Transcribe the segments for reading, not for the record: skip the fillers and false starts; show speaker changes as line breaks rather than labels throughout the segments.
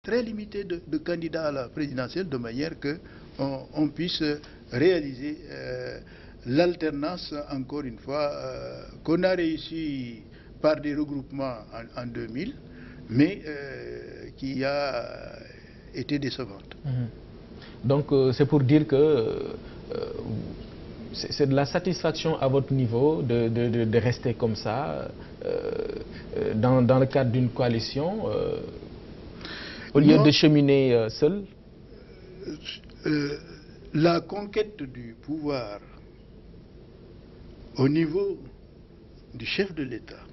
très limité de candidats à la présidentielle, de manière qu'on puisse réaliser l'alternance, encore une fois, qu'on a réussi par des regroupements en 2000, mais qui a été décevante.
Donc c'est pour dire que c'est de la satisfaction à votre niveau de rester comme ça dans le cadre d'une coalition au lieu de cheminer seul.
La conquête du pouvoir au niveau du chef de l'État,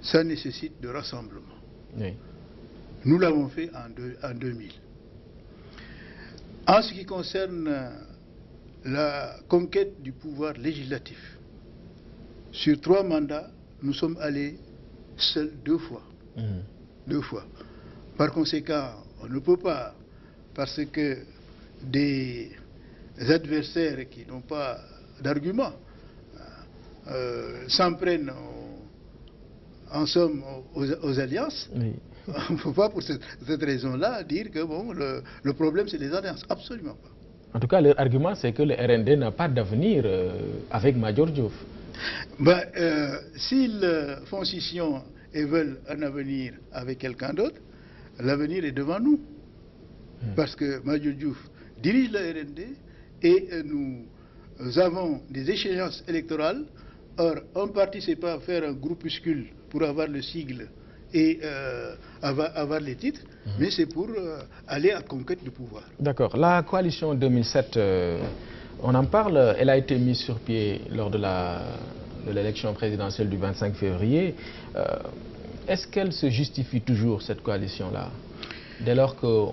ça nécessite de rassemblement.
Oui.
Nous l'avons fait en 2000. En ce qui concerne la conquête du pouvoir législatif, sur 3 mandats, nous sommes allés seuls 2 fois. 2 fois. Par conséquent, on ne peut pas, parce que des adversaires qui n'ont pas d'arguments s'en prennent en somme aux alliances. Oui. On ne peut pas pour cette raison-là dire que bon, le problème c'est les alliances. Absolument pas.
En tout cas, leur argument c'est que le RND n'a pas d'avenir avec Madior Diouf.
S'ils font scission et veulent un avenir avec quelqu'un d'autre, l'avenir est devant nous. Parce que Madior Diouf dirige le RND et nous avons des échéances électorales. Or, un parti, c'est pas faire un groupuscule pour avoir le sigle et avoir les titres, mais c'est pour aller à conquête du pouvoir.
D'accord. La coalition 2007, on en parle, elle a été mise sur pied lors de l'élection présidentielle du 25 février. Est-ce qu'elle se justifie toujours, cette coalition-là, dès lors que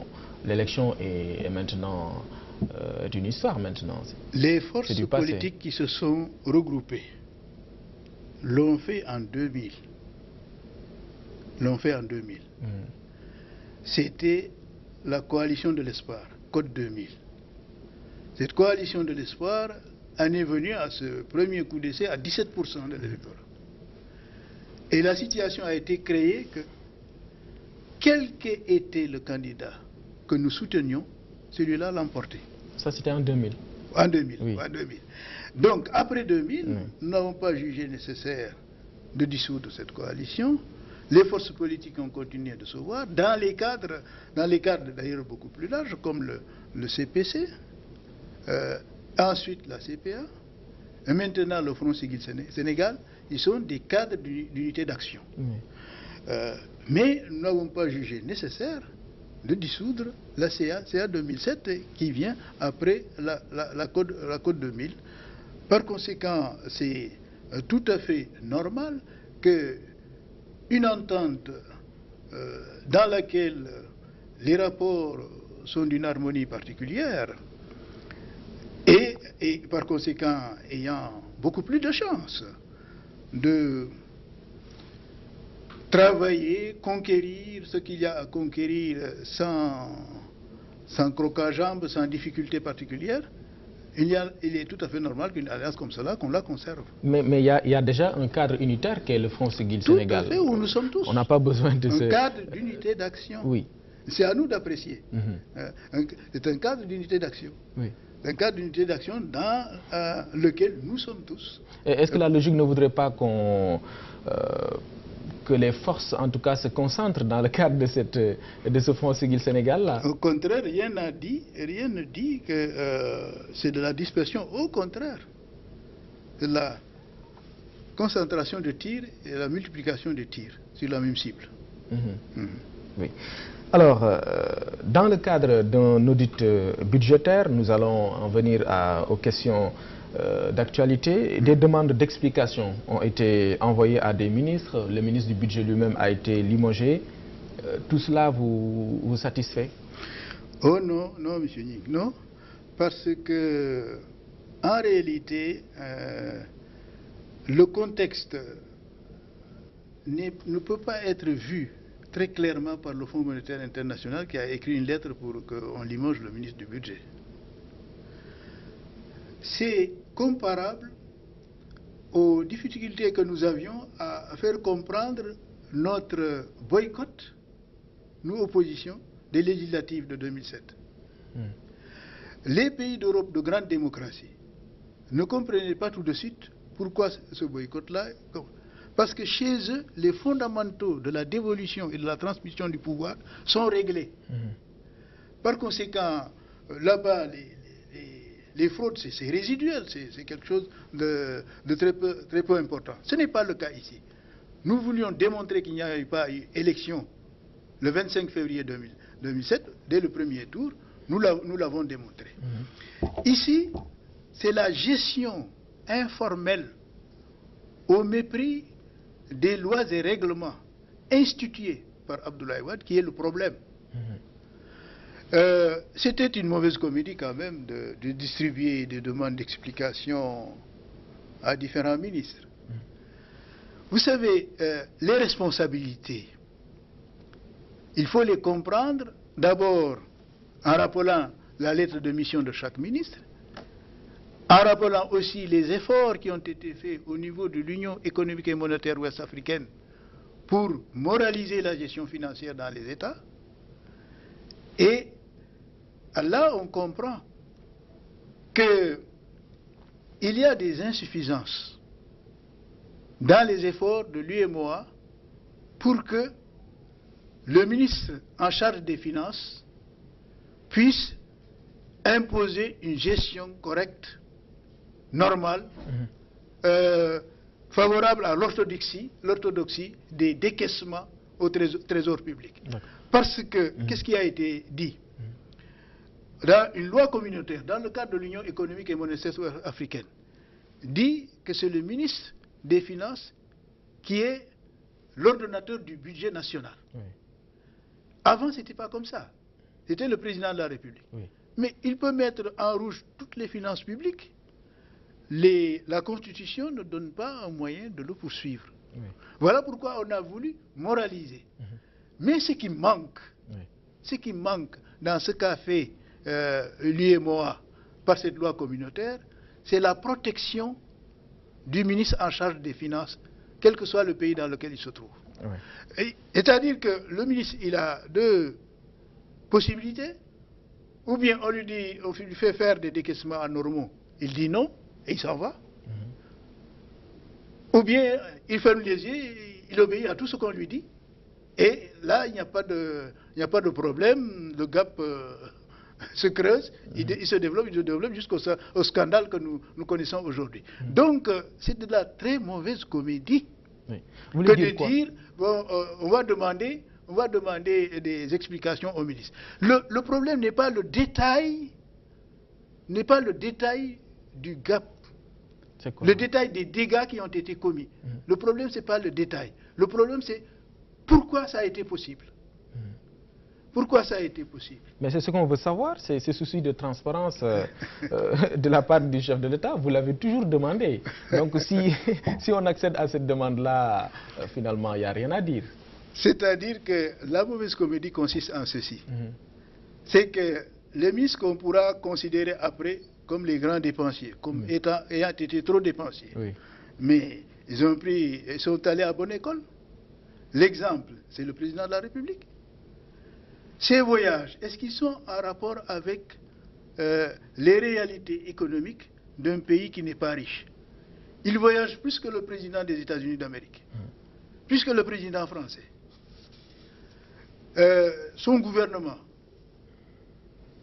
l'élection est maintenant d'une histoire maintenant?
Les forces politiques qui se sont regroupées l'ont fait en 2000. C'était la coalition de l'espoir, Code 2000. Cette coalition de l'espoir en est venue à ce premier coup d'essai à 17% de l'électorat. Et la situation a été créée que, quel qu'ait été le candidat que nous soutenions, celui-là l'a emporté.
Ça, c'était en 2000.
En 2000,
oui.
En 2000. Donc, après 2000, nous n'avons pas jugé nécessaire de dissoudre cette coalition. Les forces politiques ont continué de se voir dans les cadres d'ailleurs beaucoup plus larges, comme le CPC, ensuite la CPA, et maintenant le Front Civil Sénégal. Ils sont des cadres d'unité d'action. Mais nous n'avons pas jugé nécessaire de dissoudre la CA 2007 qui vient après la Code 2000. Par conséquent, c'est tout à fait normal qu'une entente dans laquelle les rapports sont d'une harmonie particulière et par conséquent ayant beaucoup plus de chances de travailler, conquérir ce qu'il y a à conquérir sans croc-à-jambes, sans difficulté particulière, il est tout à fait normal qu'une alliance comme cela, qu'on la conserve.
Mais il y a déjà un cadre unitaire qui est le Front Civil Sénégal.
Tout à fait, où nous sommes tous.
On n'a pas besoin de
un cadre d'unité d'action.
Oui.
C'est à nous d'apprécier. C'est un cadre d'unité d'action.
Oui.
Un cadre d'unité d'action dans lequel nous sommes tous.
Est-ce que la logique ne voudrait pas que les forces, en tout cas, se concentrent dans le cadre de ce Front Civil Sénégal-là?
Au contraire, rien ne dit que c'est de la dispersion. Au contraire, c'est de la concentration de tirs et la multiplication de tirs sur la même cible.
Oui. Alors, dans le cadre d'un audit budgétaire, nous allons en venir aux questions d'actualité. Des demandes d'explication ont été envoyées à des ministres. Le ministre du budget lui-même a été limogé. Tout cela vous satisfait?
Oh non, non, monsieur Nick, non. Parce que, en réalité, le contexte ne peut pas être vu très clairement par le Fonds monétaire international qui a écrit une lettre pour qu'on limoge le ministre du budget. C'est comparable aux difficultés que nous avions à faire comprendre notre boycott nous opposition, des législatives de 2007. Les pays d'Europe de grande démocratie ne comprenaient pas tout de suite pourquoi ce boycott-là. Parce que chez eux, les fondamentaux de la dévolution et de la transmission du pouvoir sont réglés. Par conséquent, là-bas, les fraudes, c'est résiduel, c'est quelque chose de très peu important. Ce n'est pas le cas ici. Nous voulions démontrer qu'il n'y a pas eu élection le 25 février 2007, dès le premier tour, nous l'avons démontré. Ici, c'est la gestion informelle au mépris des lois et règlements institués par Abdoulaye Wade qui est le problème. C'était une mauvaise comédie quand même de distribuer des demandes d'explication à différents ministres. Vous savez, les responsabilités, il faut les comprendre d'abord en rappelant la lettre de mission de chaque ministre, en rappelant aussi les efforts qui ont été faits au niveau de l'Union économique et monétaire ouest-africaine pour moraliser la gestion financière dans les États. Et là, on comprend qu'il y a des insuffisances dans les efforts de l'UEMOA pour que le ministre en charge des finances puisse imposer une gestion correcte, normale, favorable à l'orthodoxie des décaissements au trésor public. Parce que, qu'est-ce qui a été dit? Dans une loi communautaire, dans le cadre de l'Union économique et monétaire africaine, dit que c'est le ministre des Finances qui est l'ordonnateur du budget national. Avant, ce n'était pas comme ça. C'était le président de la République. Mais il peut mettre en rouge toutes les finances publiques. La Constitution ne donne pas un moyen de le poursuivre. Voilà pourquoi on a voulu moraliser. Mais ce qui manque dans ce qu'a fait l'UEMOA par cette loi communautaire, c'est la protection du ministre en charge des Finances, quel que soit le pays dans lequel il se trouve. C'est-à-dire que le ministre, il a deux possibilités. Ou bien on lui fait faire des décaissements anormaux, il dit non, et il s'en va. Ou bien il ferme les yeux, il obéit à tout ce qu'on lui dit. Et là, il n'y a pas de problème, le gap se creuse, il se développe jusqu'au scandale que nous connaissons aujourd'hui. Donc, c'est de la très mauvaise comédie que de dire, bon, on va demander des explications au ministre. Le problème n'est pas le détail, du gap, le détail des dégâts qui ont été commis. Le problème, ce n'est pas le détail. Le problème, c'est pourquoi ça a été possible. Pourquoi ça a été possible?
Mais c'est ce qu'on veut savoir, c'est ce souci de transparence de la part du chef de l'État. Vous l'avez toujours demandé. Donc si on accède à cette demande-là, finalement, il n'y a rien à dire.
C'est-à-dire que la mauvaise comédie consiste en ceci. C'est que les ministres qu'on pourra considérer après comme les grands dépensiers, comme ayant été trop dépensiers. Mais ils sont allés à bonne école. L'exemple, c'est le président de la République. Ces voyages, est-ce qu'ils sont en rapport avec les réalités économiques d'un pays qui n'est pas riche? Il voyage plus que le président des États-Unis d'Amérique, plus que le président français. Son gouvernement,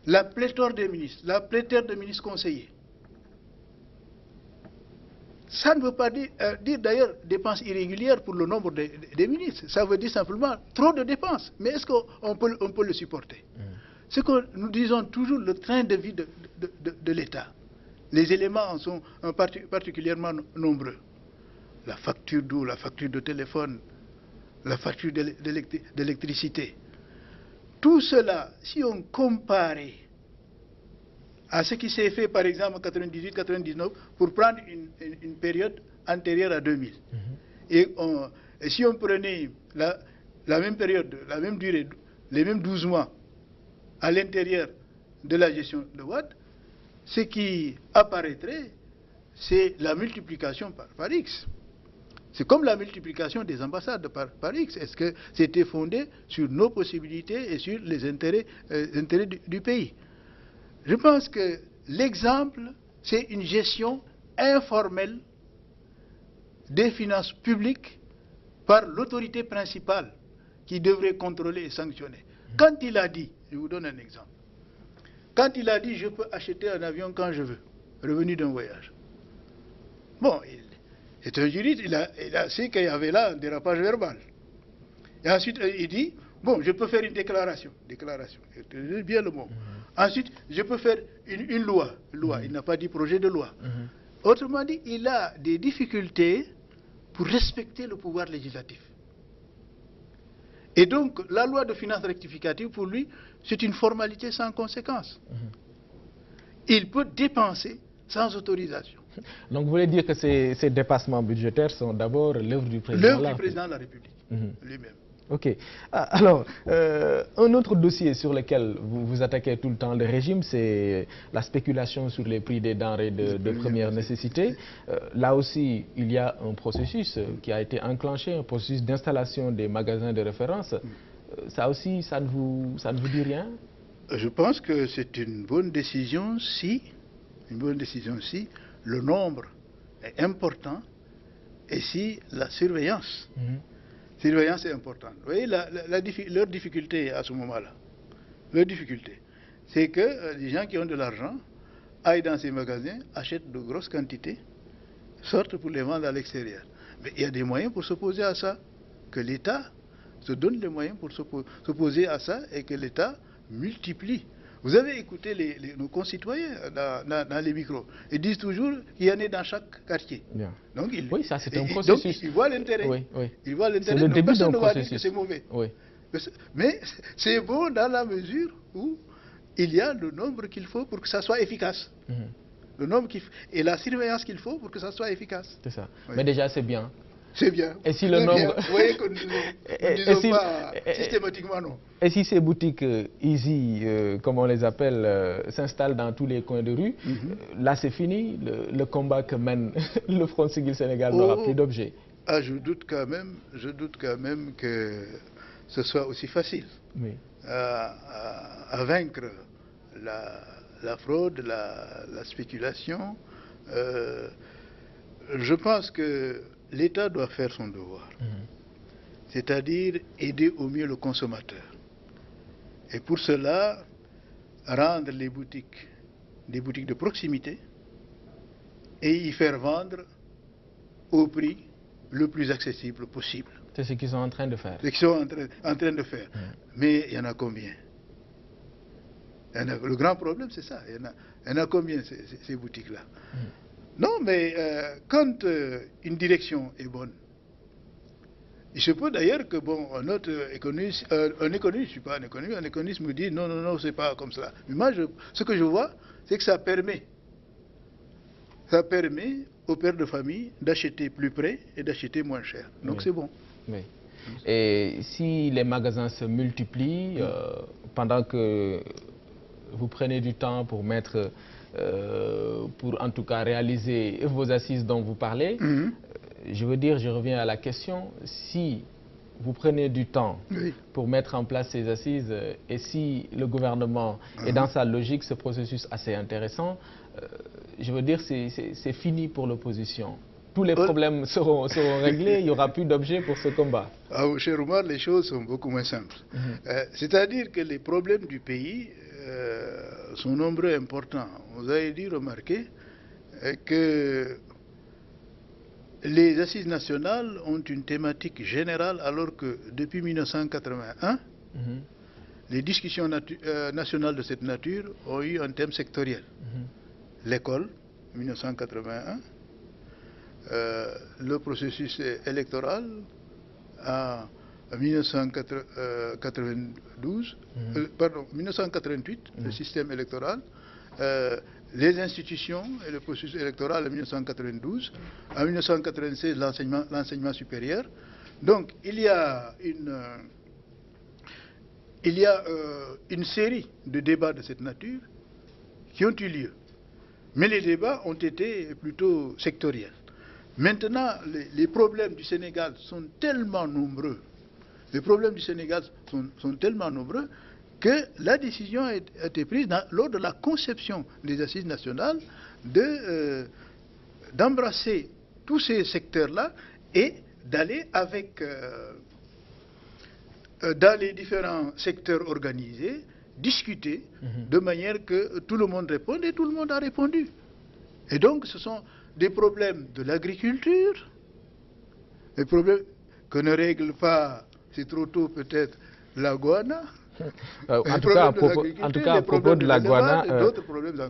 la pléthore des ministres, la pléthore de ministres conseillers. Ça ne veut pas dire d'ailleurs dépenses irrégulières pour le nombre des ministres. Ça veut dire simplement trop de dépenses. Mais est-ce qu'on peut le supporter? Ce que nous disons toujours, le train de vie de l'État. Les éléments en sont particulièrement nombreux. La facture d'eau, la facture de téléphone, la facture d'électricité. Tout cela, si on comparait à ce qui s'est fait par exemple en 98-99 pour prendre une période antérieure à 2000. Et si on prenait la même période, la même durée, les mêmes 12 mois à l'intérieur de la gestion de Wade, ce qui apparaîtrait, c'est la multiplication par X. C'est comme la multiplication des ambassades par X. Est-ce que c'était fondé sur nos possibilités et sur les intérêts du pays? Je pense que l'exemple, c'est une gestion informelle des finances publiques par l'autorité principale qui devrait contrôler et sanctionner. Quand il a dit, je vous donne un exemple, quand il a dit je peux acheter un avion quand je veux, revenu d'un voyage. Bon, c'est un juriste, il a su qu'il y avait là un dérapage verbal. Et ensuite, il dit, bon, je peux faire une déclaration, c'est bien le mot. Ensuite, je peux faire une loi, il n'a pas dit projet de loi. Autrement dit, il a des difficultés pour respecter le pouvoir législatif. Et donc, la loi de finances rectificative, pour lui, c'est une formalité sans conséquence. Il peut dépenser sans autorisation.
Donc, vous voulez dire que ces dépassements budgétaires sont d'abord l'œuvre du président
de la République, lui-même.
Ok. Alors, un autre dossier sur lequel vous vous attaquez tout le temps, le régime, c'est la spéculation sur les prix des denrées de première nécessité. Là aussi, il y a un processus qui a été enclenché, un processus d'installation des magasins de référence. Ça aussi, ça ne vous dit rien?
Je pense que c'est une bonne décision si le nombre est important et si la surveillance. Surveillance est importante. Vous voyez, leur difficulté à ce moment-là, c'est que les gens qui ont de l'argent aillent dans ces magasins, achètent de grosses quantités, sortent pour les vendre à l'extérieur. Mais il y a des moyens pour s'opposer à ça, que l'État se donne les moyens pour s'opposer à ça et que l'État multiplie. Vous avez écouté nos concitoyens dans les micros. Ils disent toujours qu'il y en a dans chaque quartier.
Bien.
Donc,
oui, ça c'est un processus.
Donc, ils voient l'intérêt.
Oui, oui.
Ils voient l'intérêt.
C'est le début d'un processus.
Dire que c'est mauvais.
Oui.
Mais c'est bon dans la mesure où il y a le nombre qu'il faut pour que ça soit efficace. Le nombre et la surveillance qu'il faut pour que ça soit efficace.
C'est ça.
Oui.
Mais déjà, c'est bien.
C'est bien.
Et si le nombre...
Vous voyez que nous ne disons pas systématiquement non.
Et si ces boutiques easy, comme on les appelle, s'installent dans tous les coins de rue, là c'est fini, le combat que mène le Front Siggil Sénégal n'aura plus d'objet.
Ah, je doute quand même que ce soit aussi facile à vaincre la fraude, la spéculation. Je pense que l'État doit faire son devoir, c'est-à-dire aider au mieux le consommateur. Et pour cela, rendre les boutiques des boutiques de proximité et y faire vendre au prix le plus accessible possible.
C'est ce qu'ils sont en train de faire.
C'est ce qu'ils sont en train de faire. Mais il y en a combien? Le grand problème, c'est ça. Il y en a combien, ces boutiques-là? Non, mais quand une direction est bonne, il se peut d'ailleurs que, bon, un économiste, je ne suis pas un économiste me dit non, c'est pas comme cela. Mais moi, ce que je vois, c'est que ça permet aux pères de famille d'acheter plus près et d'acheter moins cher. Donc c'est bon.
Oui. Et si les magasins se multiplient, pendant que vous prenez du temps pour mettre... pour en tout cas réaliser vos assises dont vous parlez, je veux dire, je reviens à la question, si vous prenez du temps pour mettre en place ces assises et si le gouvernement est dans sa logique, ce processus assez intéressant, je veux dire, c'est fini pour l'opposition. Tous les problèmes seront réglés, il n'y aura plus d'objet pour ce combat.
Ah, cher Omar, les choses sont beaucoup moins simples. C'est-à-dire que les problèmes du pays sont nombreux et importants. Vous avez dit, remarquer que les assises nationales ont une thématique générale alors que depuis 1981, les discussions nationales de cette nature ont eu un thème sectoriel. L'école, 1981, le processus électoral en 1988, le système électoral, les institutions et le processus électoral en 1992, en 1996 l'enseignement supérieur. Donc il y a une série de débats de cette nature qui ont eu lieu. Mais les débats ont été plutôt sectoriels. Maintenant, les problèmes du Sénégal sont tellement nombreux. Les problèmes du Sénégal sont tellement nombreux que la décision a été prise lors de la conception des assises nationales d'embrasser tous ces secteurs-là et d'aller avec dans les différents secteurs organisés, discuter de manière que tout le monde réponde, et tout le monde a répondu. Et donc ce sont des problèmes de l'agriculture, des problèmes que ne règle pas, c'est trop tôt peut-être, la Guana.
En tout cas, à propos de la Guana,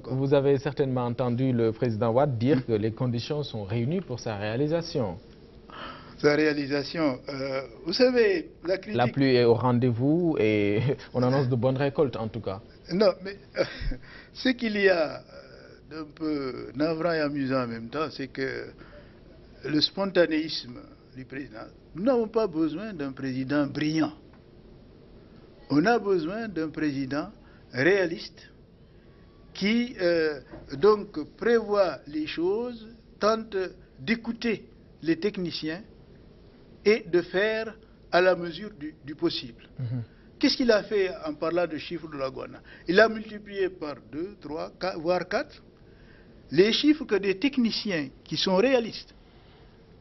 vous avez certainement entendu le président Wade dire que les conditions sont réunies pour sa réalisation.
Sa réalisation, vous savez, la critique...
La pluie est au rendez-vous et on annonce de bonnes récoltes en tout cas.
Non, mais ce qu'il y a d'un peu navrant et amusant en même temps, c'est que le spontanéisme du président, nous n'avons pas besoin d'un président brillant. On a besoin d'un président réaliste qui donc prévoit les choses, tente d'écouter les techniciens et de faire à la mesure du possible. Qu'est-ce qu'il a fait en parlant de chiffres de la Guana? Il a multiplié par 2, 3, 4, voire 4 les chiffres que des techniciens qui sont réalistes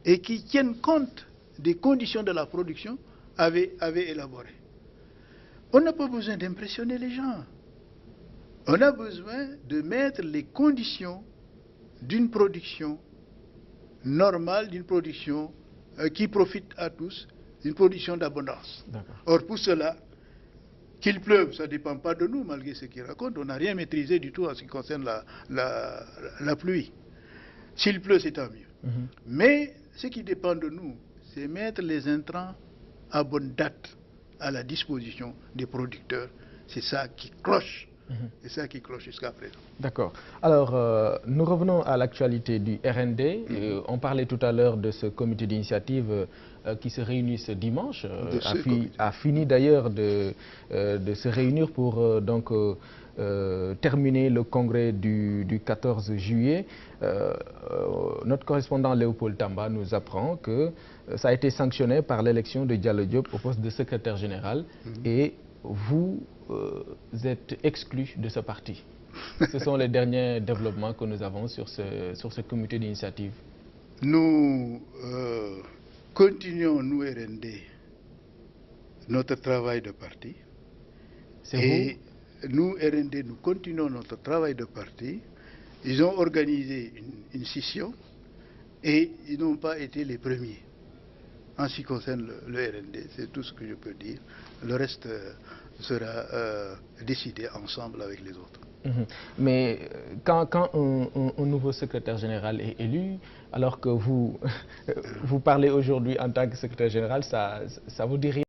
et qui tiennent compte des conditions de la production avaient élaboré. On n'a pas besoin d'impressionner les gens. On a besoin de mettre les conditions d'une production normale, d'une production qui profite à tous, d'une production d'abondance. Or, pour cela, qu'il pleuve, ça ne dépend pas de nous, malgré ce qu'il raconte. On n'a rien maîtrisé du tout en ce qui concerne la pluie. S'il pleut, c'est tant mieux. Mais ce qui dépend de nous, c'est mettre les intrants à bonne date à la disposition des producteurs. C'est ça qui cloche. C'est ça qui cloche jusqu'à présent.
D'accord. Alors, nous revenons à l'actualité du RND. On parlait tout à l'heure de ce comité d'initiative qui se réunit ce dimanche, a fini d'ailleurs de se réunir pour donc terminer le congrès du 14 juillet. Notre correspondant Léopold Tamba nous apprend que ça a été sanctionné par l'élection de Diallo Diop au poste de secrétaire général et vous êtes exclu de ce parti. Ce sont les derniers développements que nous avons sur ce comité d'initiative.
Nous continuons, nous RND, notre travail de parti. Et nous RND, nous continuons notre travail de parti. Ils ont organisé une scission et ils n'ont pas été les premiers. En ce qui concerne le RND, c'est tout ce que je peux dire. Le reste sera décidé ensemble avec les autres.
Mais quand un nouveau secrétaire général est élu, alors que vous parlez aujourd'hui en tant que secrétaire général, ça vous dit rien?